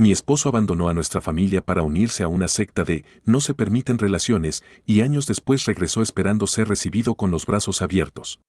Mi esposo abandonó a nuestra familia para unirse a una secta de no se permiten relaciones y años después regresó esperando ser recibido con los brazos abiertos.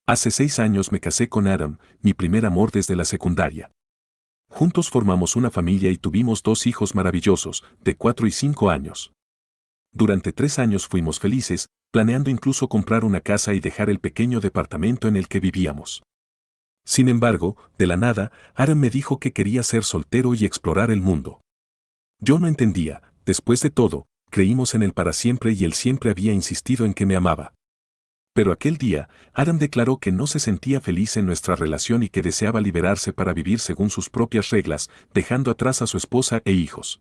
Hace 6 años me casé con Adam, mi primer amor desde la secundaria. Juntos formamos una familia y tuvimos 2 hijos maravillosos, de 4 y 5 años. Durante 3 años fuimos felices, planeando incluso comprar una casa y dejar el pequeño departamento en el que vivíamos. Sin embargo, de la nada, Adam me dijo que quería ser soltero y explorar el mundo. Yo no entendía, después de todo, creímos en él para siempre y él siempre había insistido en que me amaba. Pero aquel día, Adam declaró que no se sentía feliz en nuestra relación y que deseaba liberarse para vivir según sus propias reglas, dejando atrás a su esposa e hijos.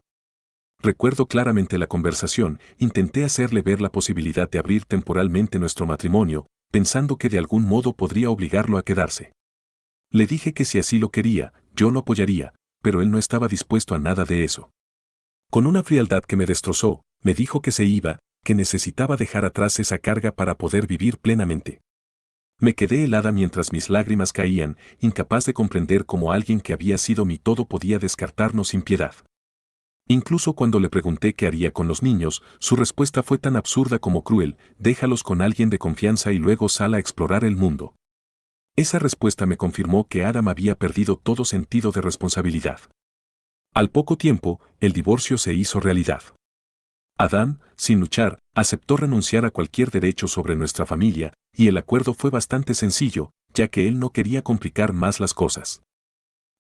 Recuerdo claramente la conversación, intenté hacerle ver la posibilidad de abrir temporalmente nuestro matrimonio, pensando que de algún modo podría obligarlo a quedarse. Le dije que si así lo quería, yo lo apoyaría, pero él no estaba dispuesto a nada de eso. Con una frialdad que me destrozó, me dijo que se iba, que necesitaba dejar atrás esa carga para poder vivir plenamente. Me quedé helada mientras mis lágrimas caían, incapaz de comprender cómo alguien que había sido mi todo podía descartarnos sin piedad. Incluso cuando le pregunté qué haría con los niños, su respuesta fue tan absurda como cruel: déjalos con alguien de confianza y luego sal a explorar el mundo. Esa respuesta me confirmó que Adam había perdido todo sentido de responsabilidad. Al poco tiempo, el divorcio se hizo realidad. Adam, sin luchar, aceptó renunciar a cualquier derecho sobre nuestra familia, y el acuerdo fue bastante sencillo, ya que él no quería complicar más las cosas.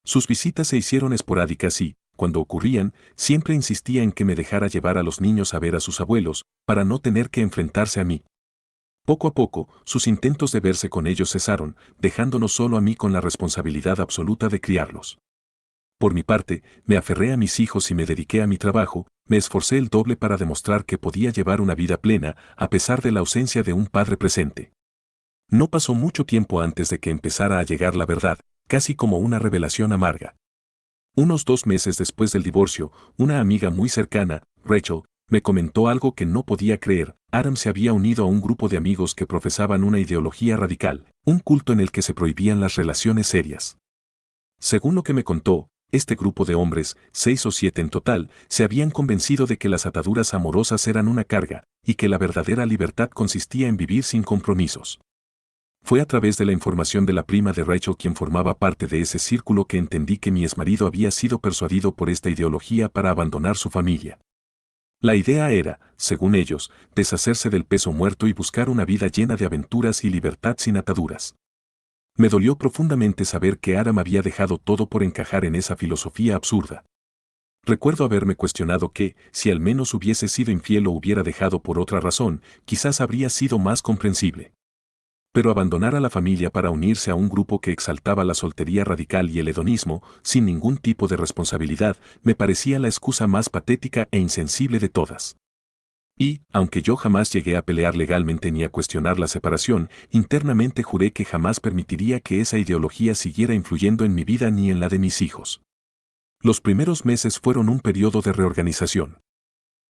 Sus visitas se hicieron esporádicas y, cuando ocurrían, siempre insistía en que me dejara llevar a los niños a ver a sus abuelos, para no tener que enfrentarse a mí. Poco a poco, sus intentos de verse con ellos cesaron, dejándonos solo a mí con la responsabilidad absoluta de criarlos. Por mi parte, me aferré a mis hijos y me dediqué a mi trabajo, me esforcé el doble para demostrar que podía llevar una vida plena, a pesar de la ausencia de un padre presente. No pasó mucho tiempo antes de que empezara a llegar la verdad, casi como una revelación amarga. Unos 2 meses después del divorcio, una amiga muy cercana, Rachel, me comentó algo que no podía creer: Adam se había unido a un grupo de amigos que profesaban una ideología radical, un culto en el que se prohibían las relaciones serias. Según lo que me contó, este grupo de hombres, 6 o 7 en total, se habían convencido de que las ataduras amorosas eran una carga, y que la verdadera libertad consistía en vivir sin compromisos. Fue a través de la información de la prima de Rachel, quien formaba parte de ese círculo, que entendí que mi exmarido había sido persuadido por esta ideología para abandonar su familia. La idea era, según ellos, deshacerse del peso muerto y buscar una vida llena de aventuras y libertad sin ataduras. Me dolió profundamente saber que Adam había dejado todo por encajar en esa filosofía absurda. Recuerdo haberme cuestionado que, si al menos hubiese sido infiel o hubiera dejado por otra razón, quizás habría sido más comprensible. Pero abandonar a la familia para unirse a un grupo que exaltaba la soltería radical y el hedonismo, sin ningún tipo de responsabilidad, me parecía la excusa más patética e insensible de todas. Y, aunque yo jamás llegué a pelear legalmente ni a cuestionar la separación, internamente juré que jamás permitiría que esa ideología siguiera influyendo en mi vida ni en la de mis hijos. Los primeros meses fueron un periodo de reorganización.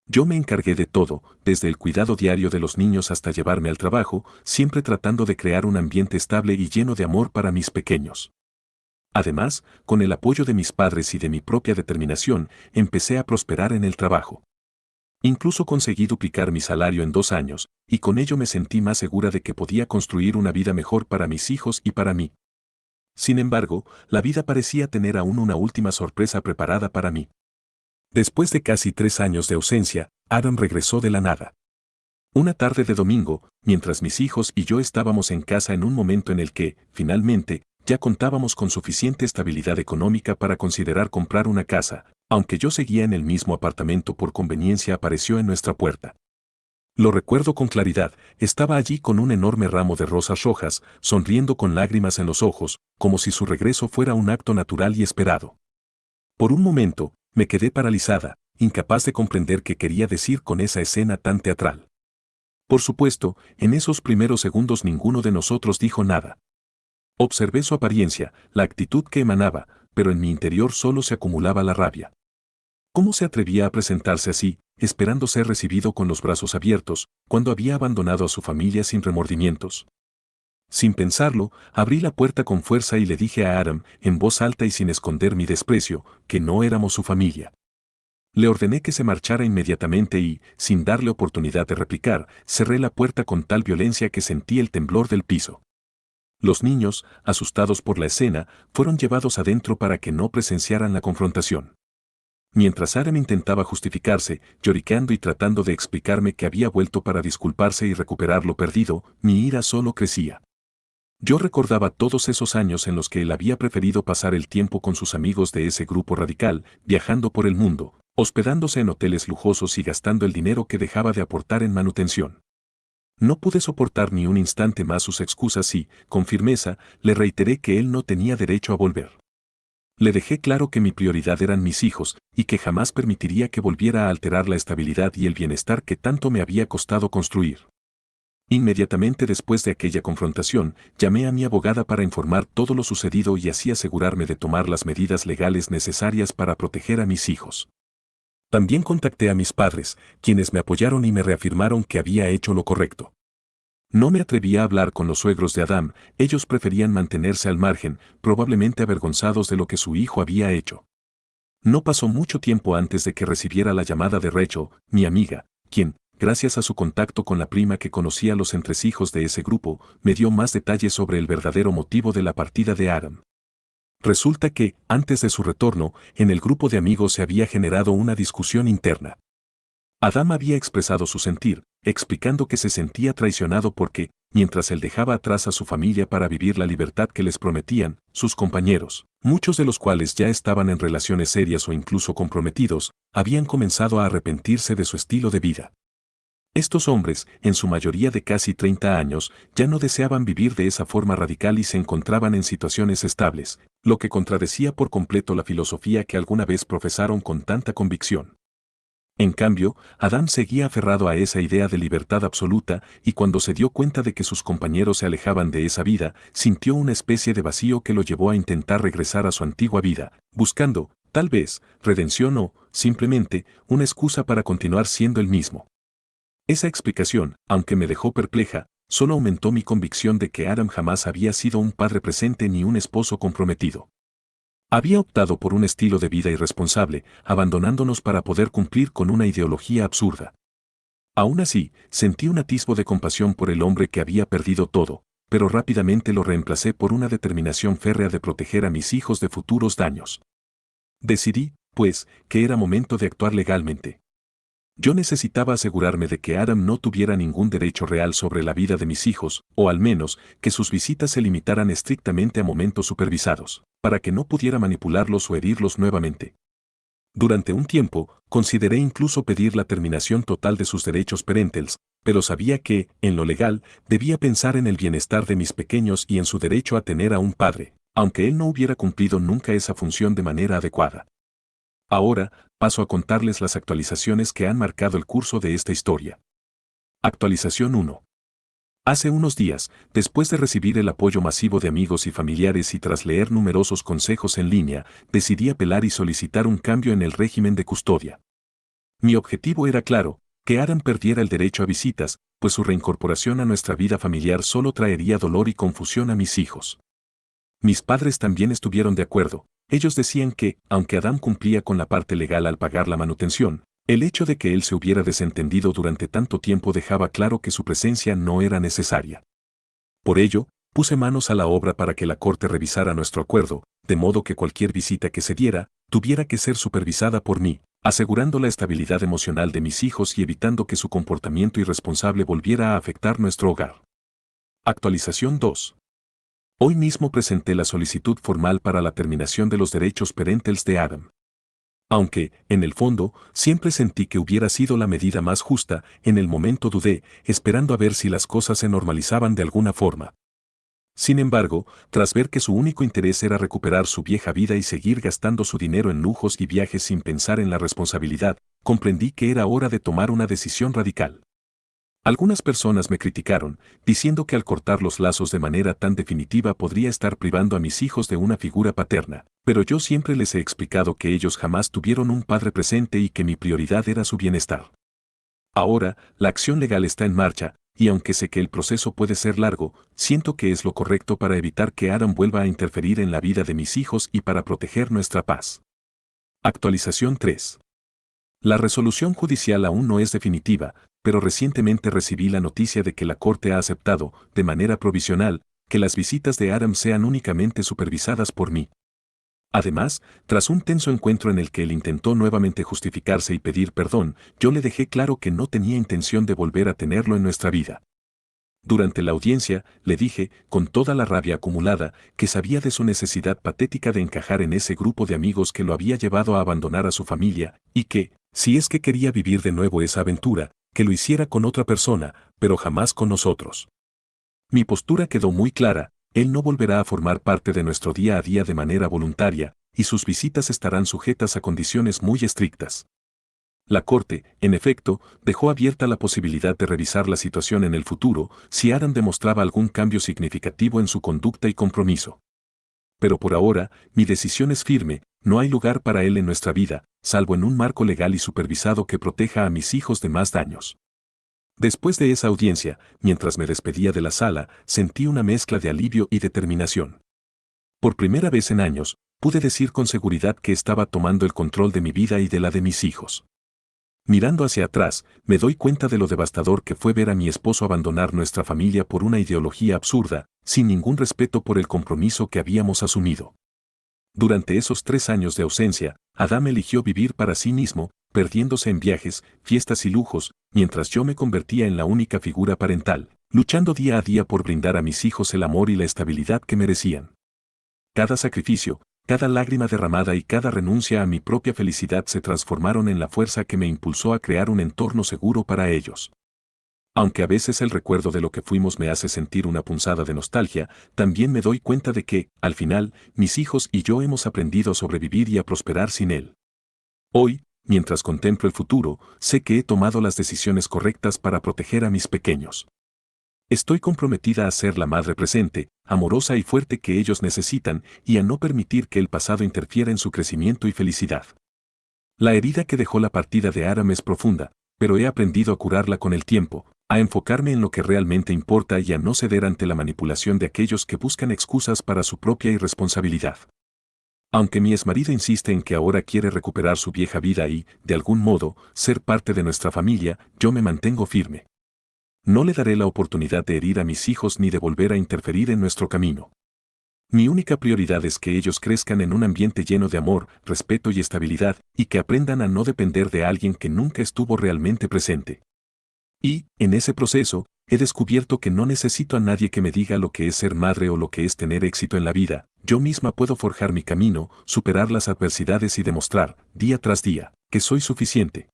Yo me encargué de todo, desde el cuidado diario de los niños hasta llevarme al trabajo, siempre tratando de crear un ambiente estable y lleno de amor para mis pequeños. Además, con el apoyo de mis padres y de mi propia determinación, empecé a prosperar en el trabajo. Incluso conseguí duplicar mi salario en 2 años, y con ello me sentí más segura de que podía construir una vida mejor para mis hijos y para mí. Sin embargo, la vida parecía tener aún una última sorpresa preparada para mí. Después de casi 3 años de ausencia, Adam regresó de la nada. Una tarde de domingo, mientras mis hijos y yo estábamos en casa en un momento en el que, finalmente, ya contábamos con suficiente estabilidad económica para considerar comprar una casa, aunque yo seguía en el mismo apartamento por conveniencia, apareció en nuestra puerta. Lo recuerdo con claridad: estaba allí con un enorme ramo de rosas rojas, sonriendo con lágrimas en los ojos, como si su regreso fuera un acto natural y esperado. Por un momento, me quedé paralizada, incapaz de comprender qué quería decir con esa escena tan teatral. Por supuesto, en esos primeros segundos ninguno de nosotros dijo nada. Observé su apariencia, la actitud que emanaba, pero en mi interior solo se acumulaba la rabia. ¿Cómo se atrevía a presentarse así, esperando ser recibido con los brazos abiertos, cuando había abandonado a su familia sin remordimientos? Sin pensarlo, abrí la puerta con fuerza y le dije a Adam, en voz alta y sin esconder mi desprecio, que no éramos su familia. Le ordené que se marchara inmediatamente y, sin darle oportunidad de replicar, cerré la puerta con tal violencia que sentí el temblor del piso. Los niños, asustados por la escena, fueron llevados adentro para que no presenciaran la confrontación. Mientras Adam intentaba justificarse, lloriqueando y tratando de explicarme que había vuelto para disculparse y recuperar lo perdido, mi ira solo crecía. Yo recordaba todos esos años en los que él había preferido pasar el tiempo con sus amigos de ese grupo radical, viajando por el mundo, hospedándose en hoteles lujosos y gastando el dinero que dejaba de aportar en manutención. No pude soportar ni un instante más sus excusas y, con firmeza, le reiteré que él no tenía derecho a volver. Le dejé claro que mi prioridad eran mis hijos y que jamás permitiría que volviera a alterar la estabilidad y el bienestar que tanto me había costado construir. Inmediatamente después de aquella confrontación, llamé a mi abogada para informar todo lo sucedido y así asegurarme de tomar las medidas legales necesarias para proteger a mis hijos. También contacté a mis padres, quienes me apoyaron y me reafirmaron que había hecho lo correcto. No me atreví a hablar con los suegros de Adam, ellos preferían mantenerse al margen, probablemente avergonzados de lo que su hijo había hecho. No pasó mucho tiempo antes de que recibiera la llamada de Rachel, mi amiga, quien, gracias a su contacto con la prima que conocía a los entresijos de ese grupo, me dio más detalles sobre el verdadero motivo de la partida de Adam. Resulta que, antes de su retorno, en el grupo de amigos se había generado una discusión interna. Adam había expresado su sentir, explicando que se sentía traicionado porque, mientras él dejaba atrás a su familia para vivir la libertad que les prometían, sus compañeros, muchos de los cuales ya estaban en relaciones serias o incluso comprometidos, habían comenzado a arrepentirse de su estilo de vida. Estos hombres, en su mayoría de casi 30 años, ya no deseaban vivir de esa forma radical y se encontraban en situaciones estables, lo que contradecía por completo la filosofía que alguna vez profesaron con tanta convicción. En cambio, Adam seguía aferrado a esa idea de libertad absoluta y cuando se dio cuenta de que sus compañeros se alejaban de esa vida, sintió una especie de vacío que lo llevó a intentar regresar a su antigua vida, buscando, tal vez, redención o, simplemente, una excusa para continuar siendo el mismo. Esa explicación, aunque me dejó perpleja, solo aumentó mi convicción de que Adam jamás había sido un padre presente ni un esposo comprometido. Había optado por un estilo de vida irresponsable, abandonándonos para poder cumplir con una ideología absurda. Aún así, sentí un atisbo de compasión por el hombre que había perdido todo, pero rápidamente lo reemplacé por una determinación férrea de proteger a mis hijos de futuros daños. Decidí, pues, que era momento de actuar legalmente. Yo necesitaba asegurarme de que Adam no tuviera ningún derecho real sobre la vida de mis hijos, o al menos, que sus visitas se limitaran estrictamente a momentos supervisados, para que no pudiera manipularlos o herirlos nuevamente. Durante un tiempo, consideré incluso pedir la terminación total de sus derechos parentales, pero sabía que, en lo legal, debía pensar en el bienestar de mis pequeños y en su derecho a tener a un padre, aunque él no hubiera cumplido nunca esa función de manera adecuada. Ahora, paso a contarles las actualizaciones que han marcado el curso de esta historia. Actualización 1. Hace unos días, después de recibir el apoyo masivo de amigos y familiares y tras leer numerosos consejos en línea, decidí apelar y solicitar un cambio en el régimen de custodia. Mi objetivo era claro, que Adam perdiera el derecho a visitas, pues su reincorporación a nuestra vida familiar solo traería dolor y confusión a mis hijos. Mis padres también estuvieron de acuerdo. Ellos decían que, aunque Adam cumplía con la parte legal al pagar la manutención, el hecho de que él se hubiera desentendido durante tanto tiempo dejaba claro que su presencia no era necesaria. Por ello, puse manos a la obra para que la corte revisara nuestro acuerdo, de modo que cualquier visita que se diera, tuviera que ser supervisada por mí, asegurando la estabilidad emocional de mis hijos y evitando que su comportamiento irresponsable volviera a afectar nuestro hogar. Actualización 2. Hoy mismo presenté la solicitud formal para la terminación de los derechos parentales de Adam. Aunque, en el fondo, siempre sentí que hubiera sido la medida más justa, en el momento dudé, esperando a ver si las cosas se normalizaban de alguna forma. Sin embargo, tras ver que su único interés era recuperar su vieja vida y seguir gastando su dinero en lujos y viajes sin pensar en la responsabilidad, comprendí que era hora de tomar una decisión radical. Algunas personas me criticaron, diciendo que al cortar los lazos de manera tan definitiva podría estar privando a mis hijos de una figura paterna, pero yo siempre les he explicado que ellos jamás tuvieron un padre presente y que mi prioridad era su bienestar. Ahora, la acción legal está en marcha, y aunque sé que el proceso puede ser largo, siento que es lo correcto para evitar que Adam vuelva a interferir en la vida de mis hijos y para proteger nuestra paz. Actualización 3. La resolución judicial aún no es definitiva, pero recientemente recibí la noticia de que la Corte ha aceptado, de manera provisional, que las visitas de Adam sean únicamente supervisadas por mí. Además, tras un tenso encuentro en el que él intentó nuevamente justificarse y pedir perdón, yo le dejé claro que no tenía intención de volver a tenerlo en nuestra vida. Durante la audiencia, le dije, con toda la rabia acumulada, que sabía de su necesidad patética de encajar en ese grupo de amigos que lo había llevado a abandonar a su familia, y que, si es que quería vivir de nuevo esa aventura, que lo hiciera con otra persona, pero jamás con nosotros. Mi postura quedó muy clara: él no volverá a formar parte de nuestro día a día de manera voluntaria, y sus visitas estarán sujetas a condiciones muy estrictas. La Corte, en efecto, dejó abierta la posibilidad de revisar la situación en el futuro si Adam demostraba algún cambio significativo en su conducta y compromiso. Pero por ahora, mi decisión es firme: no hay lugar para él en nuestra vida, salvo en un marco legal y supervisado que proteja a mis hijos de más daños. Después de esa audiencia, mientras me despedía de la sala, sentí una mezcla de alivio y determinación. Por primera vez en años, pude decir con seguridad que estaba tomando el control de mi vida y de la de mis hijos. Mirando hacia atrás, me doy cuenta de lo devastador que fue ver a mi esposo abandonar nuestra familia por una ideología absurda, sin ningún respeto por el compromiso que habíamos asumido. Durante esos 3 años de ausencia, Adam eligió vivir para sí mismo, perdiéndose en viajes, fiestas y lujos, mientras yo me convertía en la única figura parental, luchando día a día por brindar a mis hijos el amor y la estabilidad que merecían. Cada sacrificio, cada lágrima derramada y cada renuncia a mi propia felicidad se transformaron en la fuerza que me impulsó a crear un entorno seguro para ellos. Aunque a veces el recuerdo de lo que fuimos me hace sentir una punzada de nostalgia, también me doy cuenta de que, al final, mis hijos y yo hemos aprendido a sobrevivir y a prosperar sin él. Hoy, mientras contemplo el futuro, sé que he tomado las decisiones correctas para proteger a mis pequeños. Estoy comprometida a ser la madre presente, amorosa y fuerte que ellos necesitan, y a no permitir que el pasado interfiera en su crecimiento y felicidad. La herida que dejó la partida de Aram es profunda, pero he aprendido a curarla con el tiempo, a enfocarme en lo que realmente importa y a no ceder ante la manipulación de aquellos que buscan excusas para su propia irresponsabilidad. Aunque mi exmarido insiste en que ahora quiere recuperar su vieja vida y, de algún modo, ser parte de nuestra familia, yo me mantengo firme. No le daré la oportunidad de herir a mis hijos ni de volver a interferir en nuestro camino. Mi única prioridad es que ellos crezcan en un ambiente lleno de amor, respeto y estabilidad, y que aprendan a no depender de alguien que nunca estuvo realmente presente. Y, en ese proceso, he descubierto que no necesito a nadie que me diga lo que es ser madre o lo que es tener éxito en la vida. Yo misma puedo forjar mi camino, superar las adversidades y demostrar, día tras día, que soy suficiente.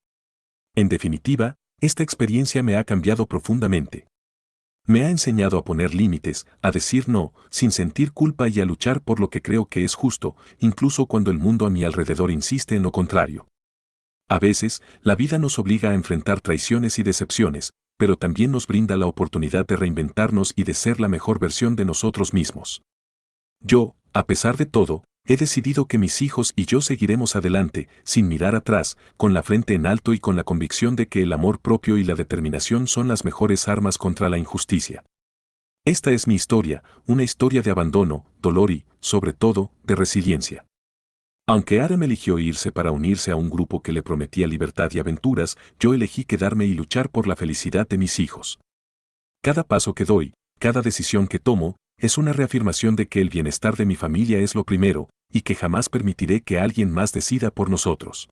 En definitiva, esta experiencia me ha cambiado profundamente. Me ha enseñado a poner límites, a decir no, sin sentir culpa y a luchar por lo que creo que es justo, incluso cuando el mundo a mi alrededor insiste en lo contrario. A veces, la vida nos obliga a enfrentar traiciones y decepciones, pero también nos brinda la oportunidad de reinventarnos y de ser la mejor versión de nosotros mismos. Yo, a pesar de todo, he decidido que mis hijos y yo seguiremos adelante, sin mirar atrás, con la frente en alto y con la convicción de que el amor propio y la determinación son las mejores armas contra la injusticia. Esta es mi historia, una historia de abandono, dolor y, sobre todo, de resiliencia. Aunque Adam eligió irse para unirse a un grupo que le prometía libertad y aventuras, yo elegí quedarme y luchar por la felicidad de mis hijos. Cada paso que doy, cada decisión que tomo, es una reafirmación de que el bienestar de mi familia es lo primero, y que jamás permitiré que alguien más decida por nosotros.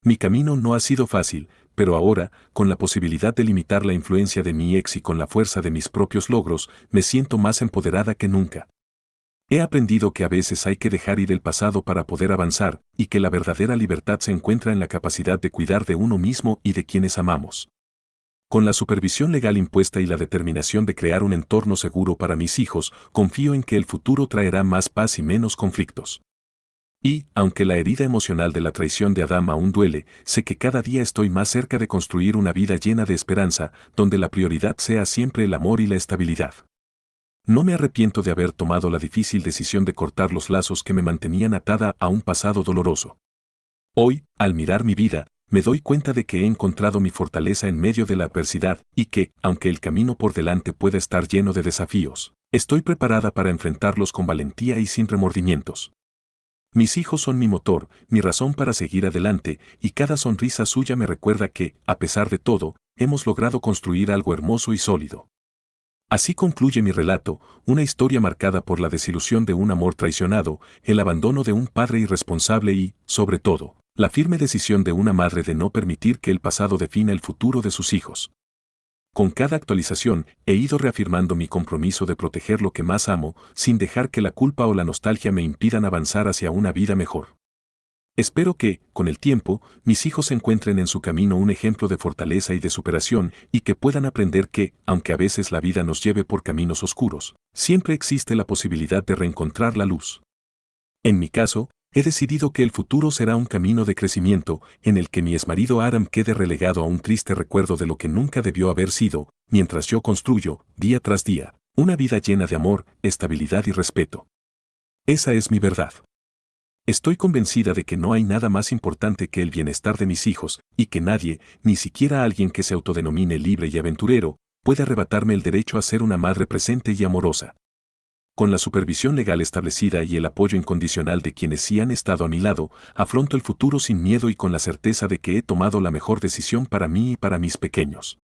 Mi camino no ha sido fácil, pero ahora, con la posibilidad de limitar la influencia de mi ex y con la fuerza de mis propios logros, me siento más empoderada que nunca. He aprendido que a veces hay que dejar ir el pasado para poder avanzar, y que la verdadera libertad se encuentra en la capacidad de cuidar de uno mismo y de quienes amamos. Con la supervisión legal impuesta y la determinación de crear un entorno seguro para mis hijos, confío en que el futuro traerá más paz y menos conflictos. Y, aunque la herida emocional de la traición de Adam aún duele, sé que cada día estoy más cerca de construir una vida llena de esperanza, donde la prioridad sea siempre el amor y la estabilidad. No me arrepiento de haber tomado la difícil decisión de cortar los lazos que me mantenían atada a un pasado doloroso. Hoy, al mirar mi vida, me doy cuenta de que he encontrado mi fortaleza en medio de la adversidad y que, aunque el camino por delante pueda estar lleno de desafíos, estoy preparada para enfrentarlos con valentía y sin remordimientos. Mis hijos son mi motor, mi razón para seguir adelante, y cada sonrisa suya me recuerda que, a pesar de todo, hemos logrado construir algo hermoso y sólido. Así concluye mi relato, una historia marcada por la desilusión de un amor traicionado, el abandono de un padre irresponsable y, sobre todo, la firme decisión de una madre de no permitir que el pasado defina el futuro de sus hijos. Con cada actualización, he ido reafirmando mi compromiso de proteger lo que más amo, sin dejar que la culpa o la nostalgia me impidan avanzar hacia una vida mejor. Espero que, con el tiempo, mis hijos encuentren en su camino un ejemplo de fortaleza y de superación, y que puedan aprender que, aunque a veces la vida nos lleve por caminos oscuros, siempre existe la posibilidad de reencontrar la luz. En mi caso, he decidido que el futuro será un camino de crecimiento, en el que mi exmarido Aram quede relegado a un triste recuerdo de lo que nunca debió haber sido, mientras yo construyo, día tras día, una vida llena de amor, estabilidad y respeto. Esa es mi verdad. Estoy convencida de que no hay nada más importante que el bienestar de mis hijos, y que nadie, ni siquiera alguien que se autodenomine libre y aventurero, puede arrebatarme el derecho a ser una madre presente y amorosa. Con la supervisión legal establecida y el apoyo incondicional de quienes sí han estado a mi lado, afronto el futuro sin miedo y con la certeza de que he tomado la mejor decisión para mí y para mis pequeños.